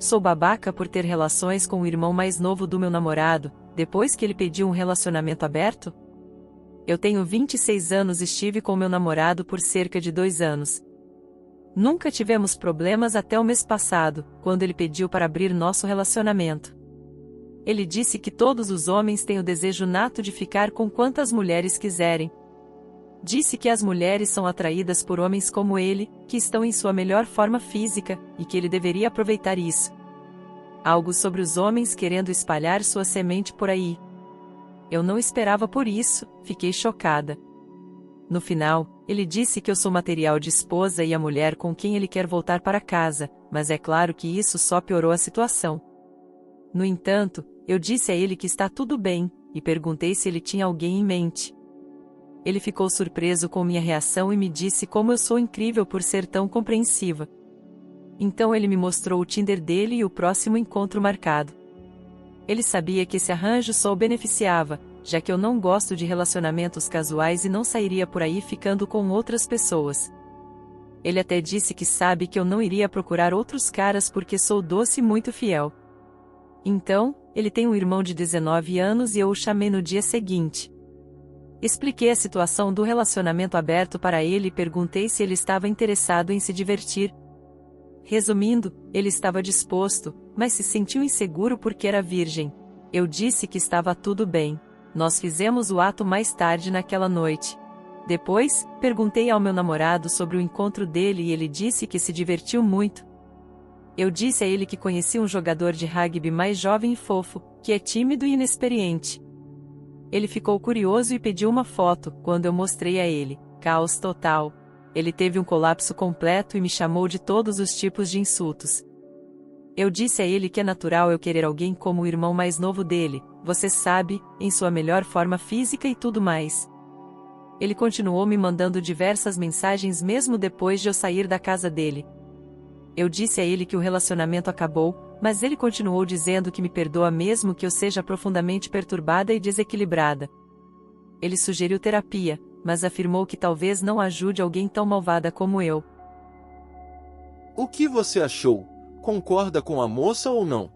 Sou babaca por ter relações com o irmão mais novo do meu namorado, depois que ele pediu um relacionamento aberto? Eu tenho 26 anos e estive com meu namorado por cerca de 2 anos. Nunca tivemos problemas até o mês passado, quando ele pediu para abrir nosso relacionamento. Ele disse que todos os homens têm o desejo nato de ficar com quantas mulheres quiserem. Disse que as mulheres são atraídas por homens como ele, que estão em sua melhor forma física, e que ele deveria aproveitar isso. Algo sobre os homens querendo espalhar sua semente por aí. Eu não esperava por isso, fiquei chocada. No final, ele disse que eu sou material de esposa e a mulher com quem ele quer voltar para casa, mas é claro que isso só piorou a situação. No entanto, eu disse a ele que está tudo bem, e perguntei se ele tinha alguém em mente. Ele ficou surpreso com minha reação e me disse como eu sou incrível por ser tão compreensiva. Então ele me mostrou o Tinder dele e o próximo encontro marcado. Ele sabia que esse arranjo só o beneficiava, já que eu não gosto de relacionamentos casuais e não sairia por aí ficando com outras pessoas. Ele até disse que sabe que eu não iria procurar outros caras porque sou doce e muito fiel. Então, ele tem um irmão de 19 anos e eu o chamei no dia seguinte. Expliquei a situação do relacionamento aberto para ele e perguntei se ele estava interessado em se divertir. Resumindo, ele estava disposto, mas se sentiu inseguro porque era virgem. Eu disse que estava tudo bem. Nós fizemos o ato mais tarde naquela noite. Depois, perguntei ao meu namorado sobre o encontro dele e ele disse que se divertiu muito. Eu disse a ele que conhecia um jogador de rugby mais jovem e fofo, que é tímido e inexperiente. Ele ficou curioso e pediu uma foto, quando eu mostrei a ele. Caos total. Ele teve um colapso completo e me chamou de todos os tipos de insultos. Eu disse a ele que é natural eu querer alguém como o irmão mais novo dele, você sabe, em sua melhor forma física e tudo mais. Ele continuou me mandando diversas mensagens mesmo depois de eu sair da casa dele. Eu disse a ele que o relacionamento acabou, mas ele continuou dizendo que me perdoa mesmo que eu seja profundamente perturbada e desequilibrada. Ele sugeriu terapia, mas afirmou que talvez não ajude alguém tão malvada como eu. O que você achou? Concorda com a moça ou não?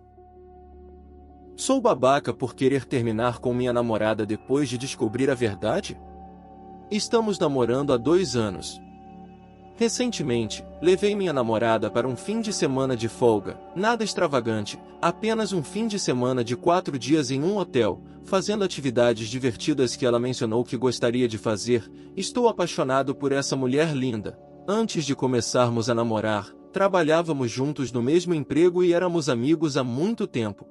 Sou babaca por querer terminar com minha namorada depois de descobrir a verdade? Estamos namorando há 2 anos. Recentemente, levei minha namorada para um fim de semana de folga, nada extravagante, apenas um fim de semana de 4 dias em um hotel, fazendo atividades divertidas que ela mencionou que gostaria de fazer. Estou apaixonado por essa mulher linda. Antes de começarmos a namorar, trabalhávamos juntos no mesmo emprego e éramos amigos há muito tempo.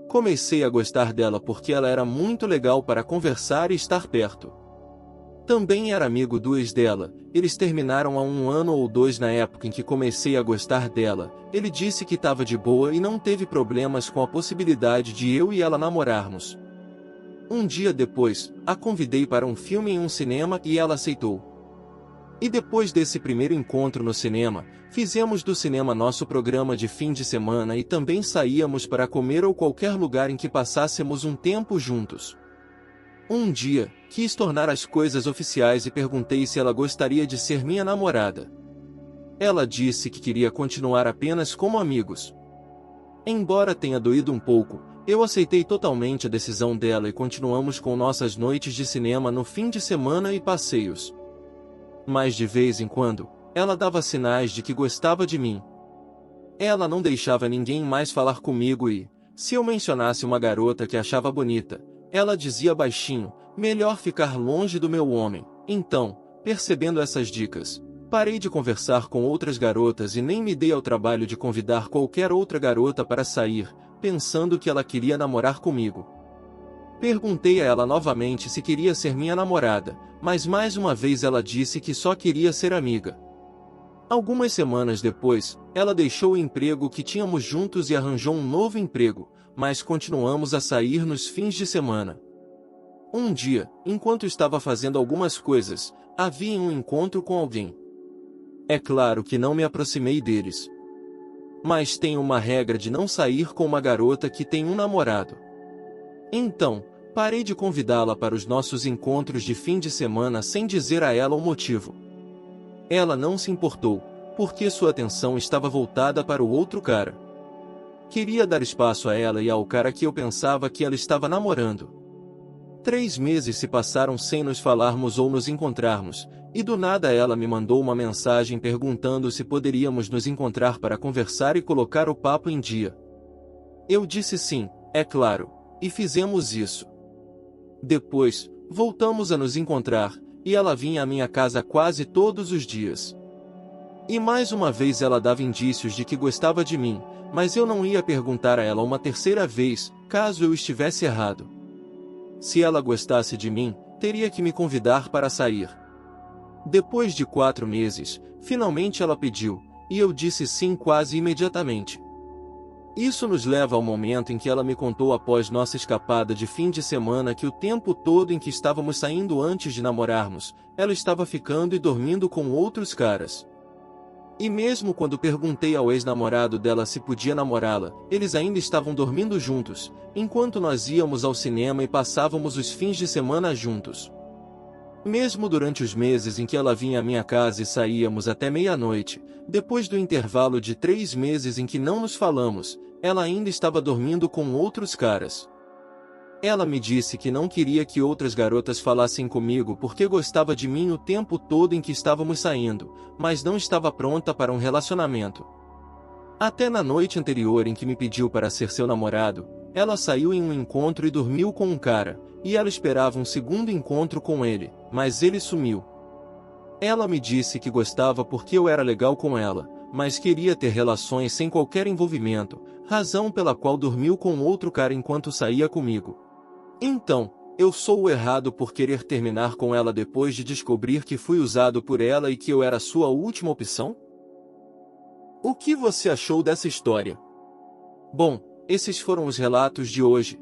Comecei a gostar dela porque ela era muito legal para conversar e estar perto. Também era amigo do ex dela, eles terminaram há 1 ano ou 2 na época em que comecei a gostar dela. Ele disse que estava de boa e não teve problemas com a possibilidade de eu e ela namorarmos. Um dia depois, a convidei para um filme em um cinema e ela aceitou. E depois desse primeiro encontro no cinema, fizemos do cinema nosso programa de fim de semana e também saíamos para comer ou qualquer lugar em que passássemos um tempo juntos. Um dia, quis tornar as coisas oficiais e perguntei se ela gostaria de ser minha namorada. Ela disse que queria continuar apenas como amigos. Embora tenha doído um pouco, eu aceitei totalmente a decisão dela e continuamos com nossas noites de cinema no fim de semana e passeios. Mas de vez em quando, ela dava sinais de que gostava de mim. Ela não deixava ninguém mais falar comigo e, se eu mencionasse uma garota que achava bonita, ela dizia baixinho, melhor ficar longe do meu homem. Então, percebendo essas dicas, parei de conversar com outras garotas e nem me dei ao trabalho de convidar qualquer outra garota para sair, pensando que ela queria namorar comigo. Perguntei a ela novamente se queria ser minha namorada, mas mais uma vez ela disse que só queria ser amiga. Algumas semanas depois, ela deixou o emprego que tínhamos juntos e arranjou um novo emprego, mas continuamos a sair nos fins de semana. Um dia, enquanto estava fazendo algumas coisas, havia um encontro com alguém. É claro que não me aproximei deles. Mas tenho uma regra de não sair com uma garota que tem um namorado. Então, parei de convidá-la para os nossos encontros de fim de semana sem dizer a ela o motivo. Ela não se importou, porque sua atenção estava voltada para o outro cara. Queria dar espaço a ela e ao cara que eu pensava que ela estava namorando. 3 meses se passaram sem nos falarmos ou nos encontrarmos, e do nada ela me mandou uma mensagem perguntando se poderíamos nos encontrar para conversar e colocar o papo em dia. Eu disse sim, é claro, e fizemos isso. Depois, voltamos a nos encontrar, e ela vinha à minha casa quase todos os dias. E mais uma vez ela dava indícios de que gostava de mim, mas eu não ia perguntar a ela uma terceira vez, caso eu estivesse errado. Se ela gostasse de mim, teria que me convidar para sair. Depois de 4 meses, finalmente ela pediu, e eu disse sim quase imediatamente. Isso nos leva ao momento em que ela me contou após nossa escapada de fim de semana que o tempo todo em que estávamos saindo antes de namorarmos, ela estava ficando e dormindo com outros caras. E mesmo quando perguntei ao ex-namorado dela se podia namorá-la, eles ainda estavam dormindo juntos, enquanto nós íamos ao cinema e passávamos os fins de semana juntos. Mesmo durante os meses em que ela vinha à minha casa e saíamos até meia-noite, depois do intervalo de 3 meses em que não nos falamos, ela ainda estava dormindo com outros caras. Ela me disse que não queria que outras garotas falassem comigo porque gostava de mim o tempo todo em que estávamos saindo, mas não estava pronta para um relacionamento. Até na noite anterior em que me pediu para ser seu namorado, ela saiu em um encontro e dormiu com um cara, e ela esperava um segundo encontro com ele, mas ele sumiu. Ela me disse que gostava porque eu era legal com ela, mas queria ter relações sem qualquer envolvimento, razão pela qual dormiu com outro cara enquanto saía comigo. Então, eu sou o errado por querer terminar com ela depois de descobrir que fui usado por ela e que eu era sua última opção? O que você achou dessa história? Bom, esses foram os relatos de hoje.